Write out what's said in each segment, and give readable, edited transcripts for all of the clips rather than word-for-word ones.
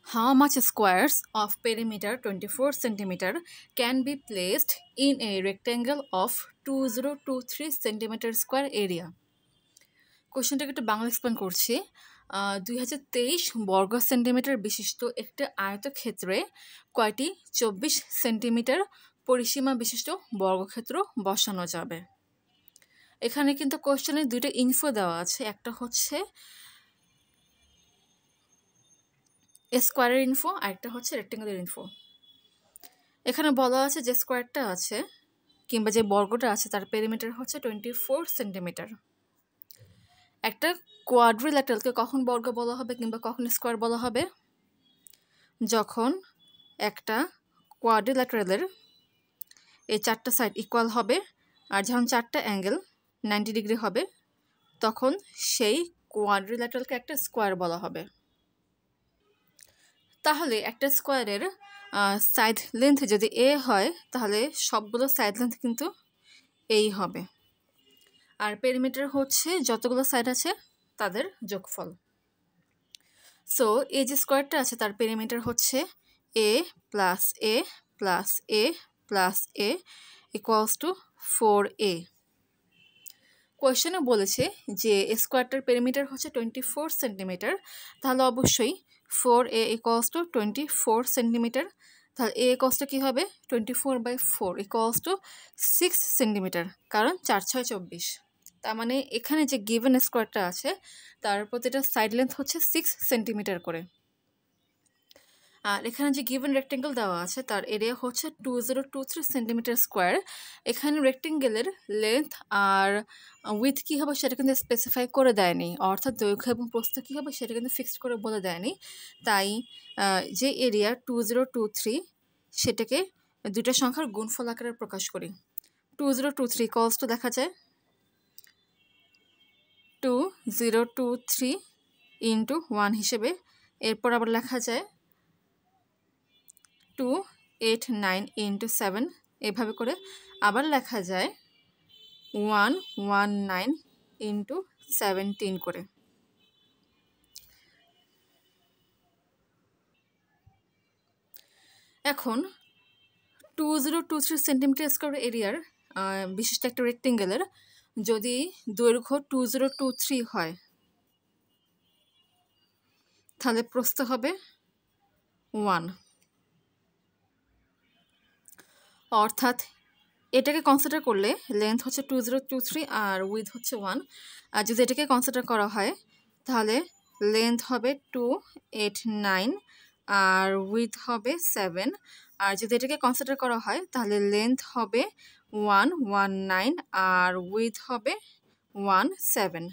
How much squares of perimeter 24 centimeter can be placed in a rectangle of 2023 centimeter square area? কোশ্চেনটাকে একটু Bangla explain করছি। 2023 বর্গ centimetre বিশিষ্ট একটি আয়তক্ষেত্রে কয়টি 24 সেন্টিমিটার পরিসীমা বিশিষ্ট বর্গক্ষেত্র বসানো যাবে? এখানে কিন্তু কোশ্চেনে দুইটা ইনফো দেওয়া আছে, একটা হচ্ছে স্কোয়ারের ইনফো আর একটা হচ্ছে রেক্টেঙ্গুলার ইনফো। এখানে বলা আছে যে স্কোয়ারটা আছে কিংবা যে বর্গটা আছে তার পেরিমিটার হচ্ছে 24 সেন্টিমিটার। একটা কোয়াড্রিল্যাটারালকে কখন বর্গ বলা হবে কিংবা কখন স্কোয়ার বলা হবে? যখন একটা কোয়াড্রিল্যাটারালের এই চারটা সাইড ইকুয়াল হবে আর যখন চারটা অ্যাঙ্গেল 90 ডিগ্রি হবে তখন সেই কোয়াড্রিল্যাটারালকে একটা স্কোয়ার বলা হবে। তাহলে একটা স্কোয়ারের সাইড লেন্থ যদি এ হয় তাহলে সবগুলো সাইড লেন্থ কিন্তু এই হবে, আর পেরিমিটার হচ্ছে যতগুলো সাইড আছে তাদের যোগফল। সো এই যে স্কোয়ারটা আছে তার পেরিমিটার হচ্ছে a plus a plus a plus a equals to 4a। কোয়েশ্চেনে বলেছে যে স্কোয়ারটার পেরিমিটার হচ্ছে 24 সেন্টিমিটার, তাহলে অবশ্যই 4a ইকুয়ালস টু 24 সেন্টিমিটার। তাহলে এ ইকুয়ালস টু কী হবে? 24/4 ইকুয়ালস টু 6 সেন্টিমিটার, কারণ 4 6 24। তার মানে এখানে যে গিভেন স্কোয়ারটা আছে তার প্রতিটা সাইড লেন্থ হচ্ছে 6 সেন্টিমিটার করে। আর এখানে যে গিভেন রেক্টেঙ্গেল দেওয়া আছে তার এরিয়া হচ্ছে 2023 সেন্টিমিটার স্কোয়ার। এখানে রেক্টেঙ্গেলের লেন্থ আর উইথ কী হবে সেটা কিন্তু স্পেসিফাই করে দেয়নি, অর্থাৎ দৈর্ঘ্য এবং প্রস্থ কী হবে সেটা কিন্তু ফিক্সড করে বলে দেয়নি। তাই যে এরিয়া 2023 সেটাকে দুইটা সংখ্যার গুণফল আকারে প্রকাশ করি। 2023 ইকুয়ালস টু দেখা যায় 2023 ইন্টু 1 হিসেবে, এরপর আবার লেখা যায় 289 ইন্টু 7, এভাবে করে আবার লেখা যায় 119 ইন্টু 17 করে। এখন 2023 সেন্টিমিটার স্কোয়ার এরিয়ার বিশিষ্ট একটা রেক্টেঙ্গেলের যদি দৈর্ঘ্য 2023 হয় তাহলে প্রস্থ হবে 1, অর্থাৎ এটাকে কনসিডার করলে লেন্থ হচ্ছে 2023 আর উইথ হচ্ছে 1। আর যদি এটাকে কনসিডার করা হয় তাহলে লেন্থ হবে 289 আর উইথ হবে 7। আর যদি এটাকে কনসিডার করা হয় তাহলে লেন্থ হবে 119 আর উইথ হবে 17।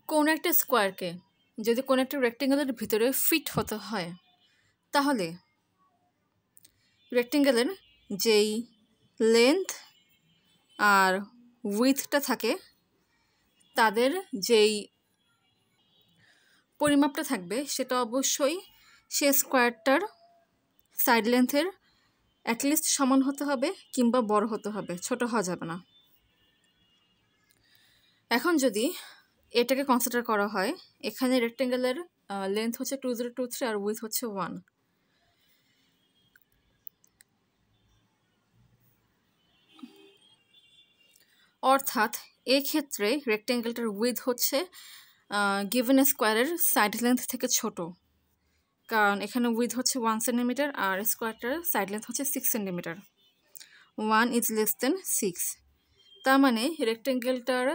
কোন একটা স্কোয়ারকে যদি কোনো একটা রেক্টেঙ্গেলের ভিতরে ফিট হতে হয় তাহলে রেক্টেঙ্গেলের যেই লেন্থ আর উইথটা থাকে তাদের যেই পরিমাপটা থাকবে সেটা অবশ্যই সে স্কোয়ারটার সাইড লেন্থের অ্যাটলিস্ট সমান হতে হবে কিংবা বড় হতে হবে, ছোট হওয়া যাবে না। এখন যদি এটাকে কনসিডার করা হয়, এখানে রেক্টেঙ্গেলের লেন্থ হচ্ছে 2023 আর উইথ হচ্ছে 1। অর্থাৎ এক্ষেত্রে রেক্টেঙ্গেলটার উইথ হচ্ছে গিভেন স্কোয়ারের সাইড লেন্থ থেকে ছোট, কারণ এখানে উইথ হচ্ছে 1 সেন্টিমিটার আর স্কোয়ারটার সাইড লেন্থ হচ্ছে 6 সেন্টিমিটার। 1 is less than 6। তার মানে রেক্টেঙ্গেলটার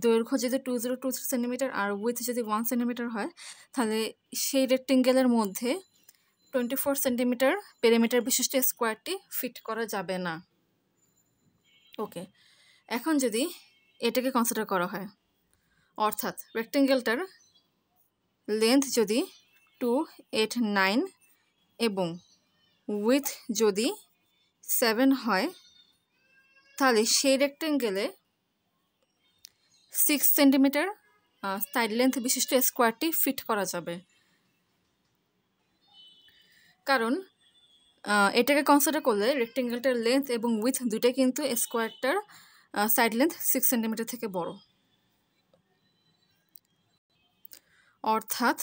দৈর্ঘ্য যদি 2023 সেন্টিমিটার আর উইথ যদি 1 সেন্টিমিটার হয় তাহলে সেই রেক্টেঙ্গেলের মধ্যে 24 সেন্টিমিটার পেরিমিটার বিশিষ্ট স্কোয়ারটি ফিট করা যাবে না। ওকে, এখন যদি এটাকে কনসিডার করা হয়, অর্থাৎ রেক্টেঙ্গেলটার লেন্থ যদি 289 এবং উইথ যদি 7 হয় তাহলে সেই রেক্টেঙ্গেলে 6 সেন্টিমিটার সাইড লেন্থ বিশিষ্ট স্কোয়ারটি ফিট করা যাবে, কারণ এটাকে কনসিডার করলে রেক্টেঙ্গেলটার লেন্থ এবং উইথ দুইটাই কিন্তু স্কোয়ারটার সাইড লেন্থ 6 সেন্টিমিটার থেকে বড়। অর্থাৎ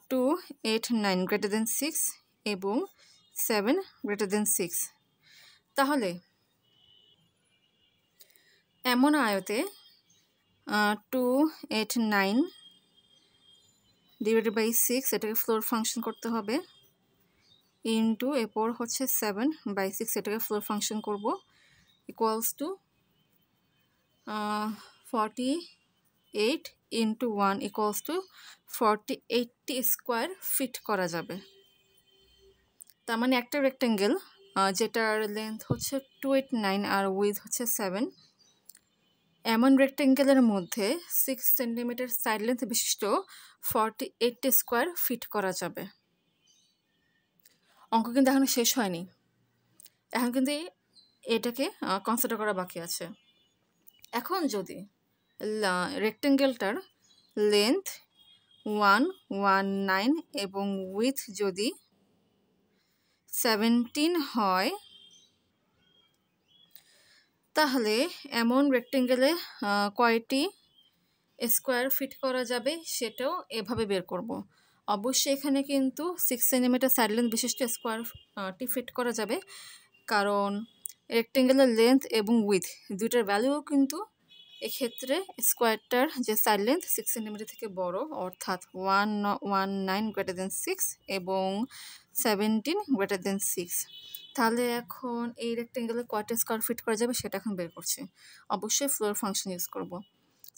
2, 8, 9 গ্রেটার দেন 6 এবং 7 গ্রেটার দেন 6। তাহলে এমন আয়তে 2, 8, 9 ডিভাইডেড বাই 6 এটাকে ফ্লোর ফাংশন করতে হবে, ইন্টু এরপর হচ্ছে 7/6 এটাকে ফ্লোর ফাংশন করব, equals to 48 into 1 equals to 48 square feet করা যাবে। তার মানে একটা রেক্টেঙ্গেল যেটার লেন্থ হচ্ছে 289 আর উইথ হচ্ছে 7, এমন রেক্টেঙ্গেলের মধ্যে 6 সেন্টিমিটার সাইড লেন্থ বিশিষ্ট 48 স্কোয়ার ফিট করা যাবে। অঙ্ক কিন্তু এখনো শেষ হয়নি, এখন কিন্তু এটাকে কনসিডার করা বাকি আছে। এখন যদি রেক্টেঙ্গেলটার লেন্থ 119 এবং উইথ যদি 17 হয়, তাহলে এমন রেক্টেঙ্গেলে কয়টি স্কোয়ার ফিট করা যাবে সেটাও এভাবে বের করব। অবশ্যই এখানে কিন্তু 6 সেন্টিমিটার সাইড লেন্থ বিশিষ্ট স্কোয়ারটি ফিট করা যাবে, কারণ রেক্টেঙ্গেলের লেন্থ এবং উইথ দুইটার ভ্যালুও কিন্তু এক্ষেত্রে স্কোয়ারটার যে সাইড লেন্থ 6 সেন্টিমিটার থেকে বড়, অর্থাৎ 119 গ্রেটার দেন 6 এবং 17 গ্রেটার দেন 6। তাহলে এখন এই রেক্টেঙ্গেলে কয়টা স্কোয়ার ফিট করা যাবে সেটা এখন বের করছি। অবশ্যই ফ্লোর ফাংশন ইউজ করব।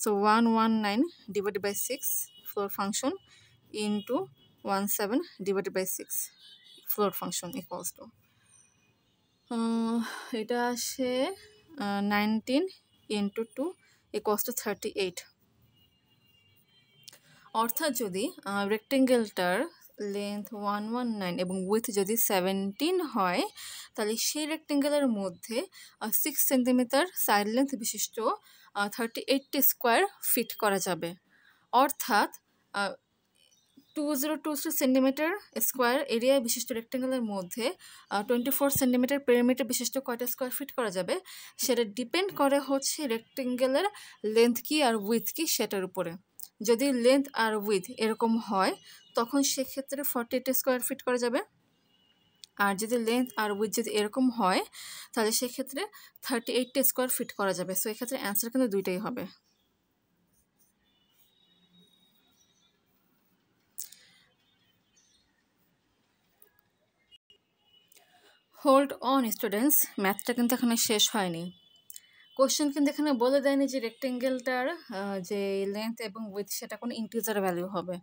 So 119 divided by 6 floor function into 17 divided by 6 floor function equals to এটা আসে 19 ইন্টু 2 ইকুয়ালস টু 38। অর্থাৎ যদি রেক্টেঙ্গেলটার লেন্থ 119 এবং উইথ যদি 17 হয়, তাহলে সেই রেক্টেঙ্গেলের মধ্যে 6 সেন্টিমিটার সাইড লেন্থ বিশিষ্ট 38 স্কোয়ার ফিট করা যাবে। অর্থাৎ 2023 সেন্টিমিটার স্কোয়ার এরিয়া বিশিষ্ট রেক্টেঙ্গেলের মধ্যে 24 সেন্টিমিটার পেরিমিটার বিশিষ্ট কয়টা স্কোয়ার ফিট করা যাবে সেটা ডিপেন্ড করে হচ্ছে রেক্টেঙ্গেলের লেন্থ কি আর উইথ কি সেটার উপরে। যদি লেন্থ আর উইথ এরকম হয় তখন সেক্ষেত্রে 48 স্কোয়ার ফিট করা যাবে, আর যদি লেন্থ আর উইথ যদি এরকম হয় তাহলে সেক্ষেত্রে 38 স্কোয়ার ফিট করা যাবে। সো এক্ষেত্রে অ্যান্সার কিন্তু দুইটাই হবে। হোল্ড অন স্টুডেন্টস, ম্যাথটা কিন্তু এখানে শেষ হয়নি। কোশ্চেন কিন্তু এখানে বলে দেয়নি যে রেক্টেঙ্গেলটার যে লেন্থ এবং উইথ সেটা কোনো ইন্টিজার ভ্যালু হবে।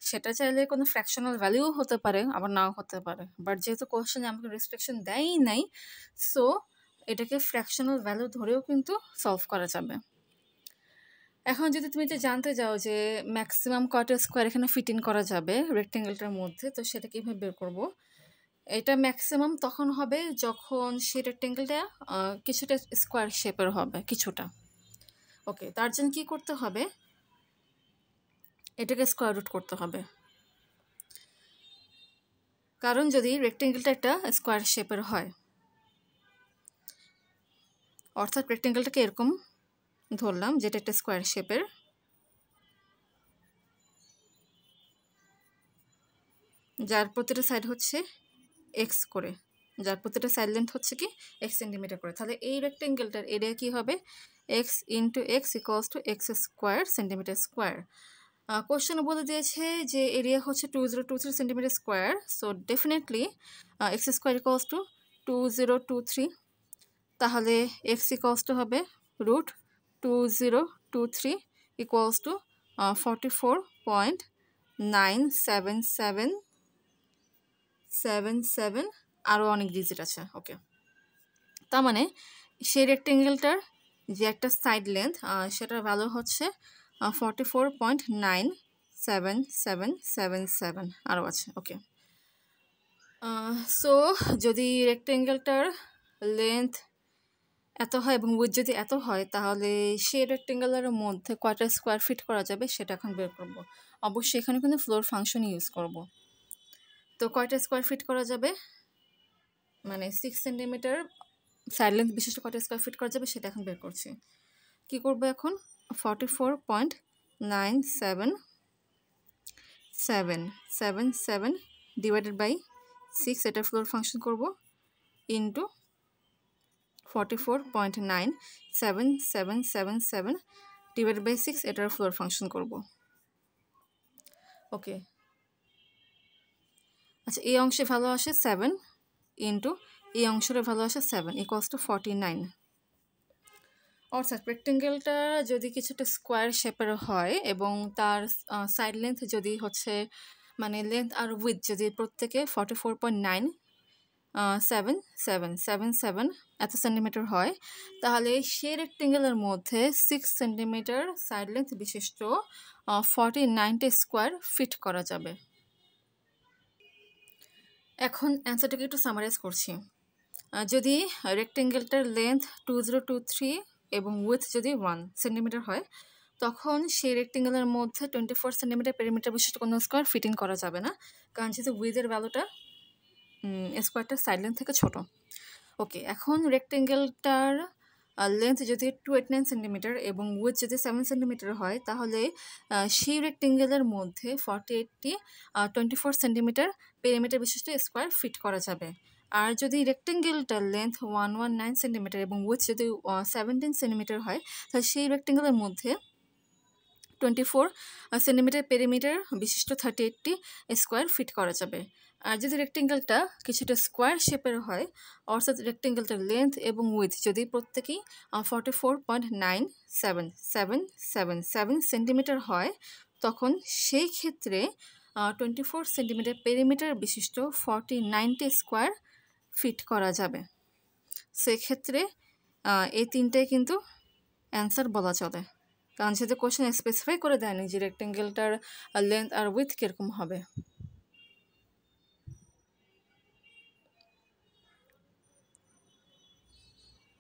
সেটা চাইলে কোনো ফ্র্যাকশনাল ভ্যালুও হতে পারে, আবার নাও হতে পারে। বাট যেহেতু কোশ্চেনে আমাকে রেস্ট্রিকশন দেয়ই নাই, সো এটাকে ফ্র্যাকশনাল ভ্যালু ধরেও কিন্তু সলভ করা যাবে। এখন যদি তুমি যে জানতে যাও যে ম্যাক্সিমাম কয়টা স্কোয়ার এখানে ফিট ইন করা যাবে রেক্টেঙ্গেলটার মধ্যে, তো সেটা কীভাবে বের করবো? এটা ম্যাক্সিমাম তখন হবে যখন সেই রেক্টেঙ্গেলটা কিছুটা স্কোয়ার শেপের হবে, কিছুটা। ওকে, তার জন্য কী করতে হবে? এটাকে স্কোয়ার রুট করতে হবে, কারণ যদি রেক্টেঙ্গেলটা একটা স্কোয়ার শেপের হয়, অর্থাৎ রেক্টেঙ্গেলটাকে এরকম ধরলাম যেটা একটা স্কোয়ার শেপের, যার প্রতিটা সাইড হচ্ছে এক্স করে, যার প্রতিটা সাইড লেন্থ হচ্ছে কি এক্স সেন্টিমিটার করে, তাহলে এই রেক্টেঙ্গেলটার এরিয়া কি হবে? X into x equals to x square centimetre square. কোশ্চেনে বলে দিয়েছে যে এরিয়া হচ্ছে 2023 centimetre square, so definitely x square equals to 2023। তাহলে এক্স ইকুয়ালস টু হবে রুট 2023 ইকুয়ালস টু 44.97777, আরও অনেক ডিজিট আছে। ওকে, তার মানে সেই রেক্টেঙ্গেলটার যে একটা সাইড লেন্থ সেটার ভ্যালু হচ্ছে 44.97777, আরও আছে। ওকে, সো যদি রেক্টেঙ্গেলটার লেন্থ এত হয় এবং উইথ যদি এত হয়, তাহলে সেই রেক্টেঙ্গেলের মধ্যে কয়টা স্কোয়ার ফিট করা যাবে সেটা এখন বের করব। অবশ্যই এখানে কিন্তু ফ্লোর ফাংশন ইউজ করব। তো কয়টা স্কোয়ার ফিট করা যাবে, মানে 6 সেন্টিমিটার সাইড লেন্থ বিশিষ্ট কয়টা স্কোয়ার ফিট করা যাবে সেটা এখন বের করছি। কী করবো এখন? 7 ডিভাইডেড বাই 6 এটা ফ্লোর ফাংশন করব ইন্টু 44.97777 ডিভাইডেড বাই 6 এটার ফ্লোর ফাংশন করব। ওকে, আচ্ছা এই অংশে ভ্যালু আসে 7 ইন্টু এই অংশের ভ্যালু আসে 7 ইকুয়ালস টু 49। অর্থাৎ রেক্টেঙ্গেলটা যদি কিছুটা স্কোয়ার শেপের হয় এবং তার সাইড লেন্থ যদি হচ্ছে মানে লেন্থ আর উইথ যদি প্রত্যেকে 44.97777 এত সেন্টিমিটার হয়, তাহলে সেই রেক্টেঙ্গেলের মধ্যে 6 সেন্টিমিটার সাইড লেন্থ বিশিষ্ট 49টা স্কোয়ার ফিট করা যাবে। এখন অ্যান্সারটাকে একটু সামারাইজ করছি। যদি রেক্টেঙ্গেলটার লেন্থ 2023 এবং উইথ যদি 1 সেন্টিমিটার হয়, তখন সেই রেক্টেঙ্গেলের মধ্যে 24 সেন্টিমিটার পেরিমিটার বিশিষ্ট কোনো স্কোয়ার ফিটিং করা যাবে না, কারণ যেহেতু উইথের ভ্যালুটা স্কোয়ারটার সাইড লেন্থ থেকে ছোটো। ওকে, এখন রেক্টেঙ্গেলটার লেন্থ যদি 289 সেন্টিমিটার এবং উইথ যদি 7 সেন্টিমিটার হয়, তাহলে সেই রেক্টেঙ্গেলের মধ্যে 48টি 24 সেন্টিমিটার পেরিমিটার বিশিষ্ট স্কোয়ার ফিট করা যাবে। আর যদি রেক্টেঙ্গেলটার লেন্থ 119 সেন্টিমিটার এবং উইথ যদি 17 সেন্টিমিটার হয়, তাহলে সেই রেক্টেঙ্গেলের মধ্যে 24 সেন্টিমিটার পেরিমিটার বিশিষ্ট 38টি স্কোয়ার ফিট করা যাবে। আর যদি রেক্টেঙ্গেলটা কিছুটা স্কোয়ার শেপের হয়, অর্থাৎ রেক্টেঙ্গেলটার লেন্থ এবং উইথ যদি প্রত্যেকেই 44.9777 সেন্টিমিটার হয়, তখন সেই ক্ষেত্রে 24 সেন্টিমিটার পেরিমিটার বিশিষ্ট 49টি স্কোয়ার ফিট করা যাবে। সেক্ষেত্রে এই তিনটাই কিন্তু অ্যান্সার বলা চলে, কারণ যেহেতু কোশ্চেন স্পেসিফাই করে দেয়নি যে রেক্টেঙ্গেলটার লেন্থ আর উইথ কীরকম হবে।